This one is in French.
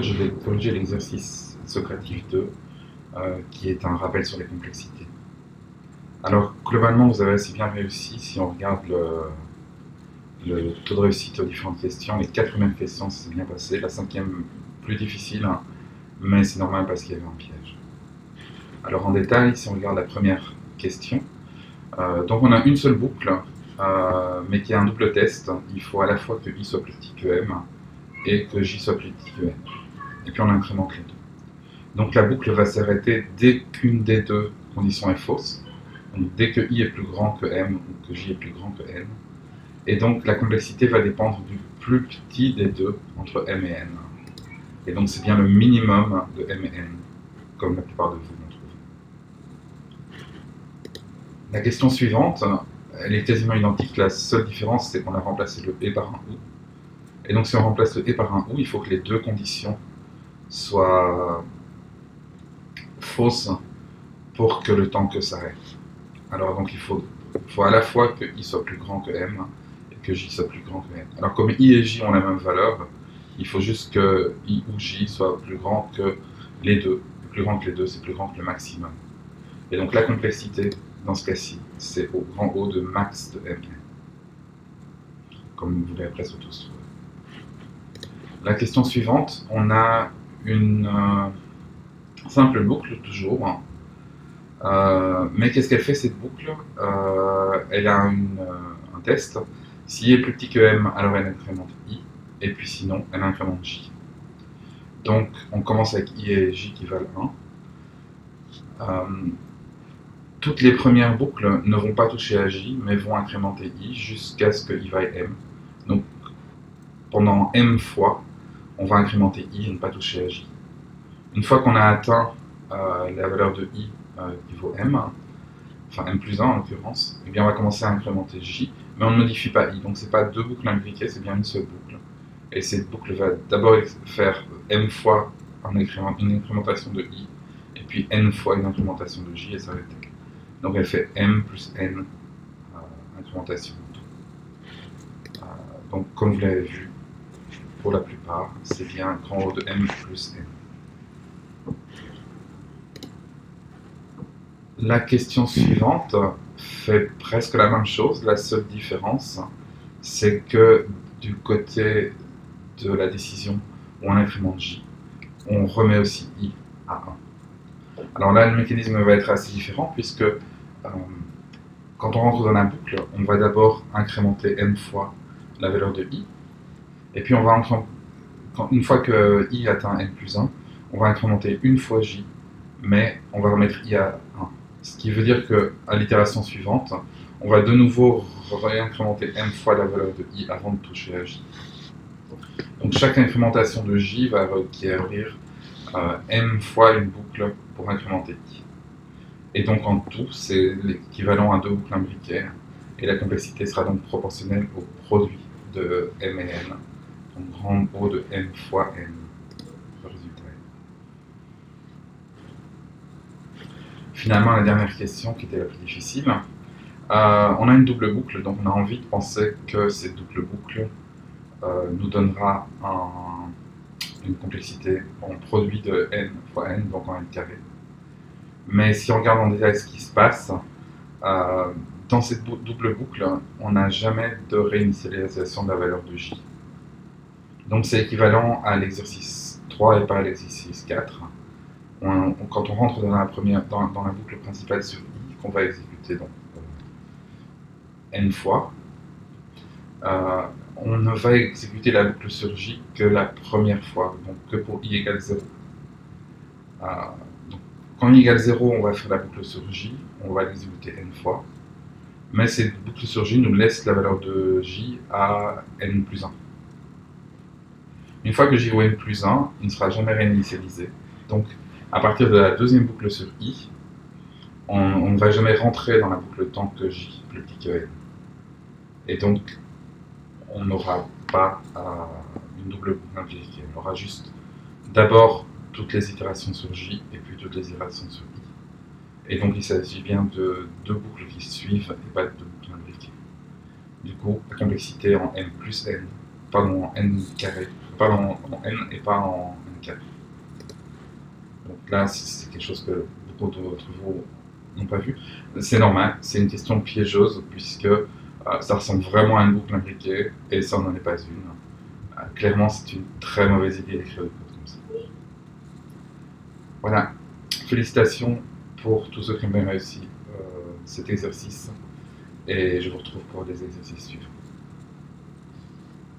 Je vais corriger l'exercice Socrative 2, qui est un rappel sur les complexités. Alors, globalement, vous avez assez bien réussi si on regarde le taux de réussite aux différentes questions. Les 4 premières questions, ça s'est bien passé. La 5e, plus difficile, mais c'est normal parce qu'il y avait un piège. Alors, en détail, si on regarde la première question, donc on a une seule boucle, mais qui a un double test. Il faut à la fois que i soit plus petit que m et que j soit plus petit que n. Et puis on incrémente les deux. Donc la boucle va s'arrêter dès qu'une des deux conditions est fausse. Donc dès que i est plus grand que m ou que j est plus grand que n. Et donc la complexité va dépendre du plus petit des deux entre m et n. Et donc c'est bien le minimum de m et n, comme la plupart de vous l'ont trouvé. La question suivante, elle est quasiment identique. La seule différence, c'est qu'on a remplacé le et par un ou. Et donc si on remplace le et par un ou, il faut que les deux conditions soient fausses pour que le temps que s'arrête. Alors donc il faut à la fois que i soit plus grand que m et que j soit plus grand que n. Alors comme i et j ont la même valeur, il faut juste que i ou j soit plus grand que les deux. Plus grand que les deux, c'est plus grand que le maximum. Et donc la complexité, dans ce cas-ci, c'est au grand O de max de m. Comme vous l'avez presque tous trouvé. La question suivante, on a une simple boucle toujours. Mais qu'est-ce qu'elle fait cette boucle? Elle a un test. Si i est plus petit que m, alors elle incrémente i, et puis sinon, elle incrémente j. Donc, on commence avec i et j qui valent 1. Toutes les premières boucles ne vont pas toucher à j, mais vont incrémenter i jusqu'à ce que i vaille m. Donc, pendant m fois, on va incrémenter i et ne pas toucher à j. Une fois qu'on a atteint la valeur de i qui vaut m, enfin m plus 1 en l'occurrence, et bien on va commencer à incrémenter j, mais on ne modifie pas i, donc c'est pas deux boucles imbriquées, c'est bien une seule boucle. Et cette boucle va d'abord faire m fois une incrémentation de i, et puis n fois une incrémentation de j, et s'arrêter. Donc elle fait m plus n incrémentation. Donc comme vous l'avez vu, pour la plupart, c'est bien grand O de m plus n. La question suivante fait presque la même chose. La seule différence, c'est que du côté de la décision où on incrémente j, on remet aussi i à 1. Alors là, le mécanisme va être assez différent puisque quand on rentre dans la boucle, on va d'abord incrémenter n fois la valeur de i, et puis on va une fois que i atteint n plus 1, on va incrémenter une fois j, mais on va remettre i à 1. Ce qui veut dire qu'à l'itération suivante, on va de nouveau réincrémenter m fois la valeur de i avant de toucher à j. Donc chaque incrémentation de j va requérir m fois une boucle pour incrémenter i. Et donc en tout, c'est l'équivalent à deux boucles imbriquées, et la complexité sera donc proportionnelle au produit de m et n, donc grand O de m fois n. Le résultat. Finalement, la dernière question, qui était la plus difficile, on a une double boucle, donc on a envie de penser que cette double boucle nous donnera une complexité en produit de n fois n, donc en n carré. Mais si on regarde en détail ce qui se passe, dans cette double boucle, on n'a jamais de réinitialisation de la valeur de j. Donc c'est équivalent à l'exercice 3 et pas à l'exercice 4. Quand on rentre dans la boucle principale sur i, qu'on va exécuter donc n fois, on ne va exécuter la boucle sur j que la première fois, donc que pour i égale 0. Donc, quand i égale 0, on va faire la boucle sur j, on va l'exécuter n fois, mais cette boucle sur j nous laisse la valeur de j à n plus 1. Une fois que j vaut n plus 1, il ne sera jamais réinitialisé. Donc, à partir de la deuxième boucle sur i, on ne va jamais rentrer dans la boucle tant que j plus petit que n. Et donc, on n'aura pas une double boucle imbriquée. On aura juste d'abord toutes les itérations sur j et puis toutes les itérations sur i. Et donc, il s'agit bien de deux boucles qui suivent et pas de deux boucles imbriquées. Du coup, la complexité en m plus n, pardon, en n carré, pardon, en n et pas en n handicap. Donc là, c'est quelque chose que beaucoup d'entre vous n'ont pas vu. C'est normal, c'est une question piégeuse puisque ça ressemble vraiment à une boucle imbriquée et ça n'en est pas une. Clairement, c'est une très mauvaise idée d'écrire des codes comme ça. Voilà, félicitations pour tous ceux qui ont bien réussi cet exercice et je vous retrouve pour les exercices suivants.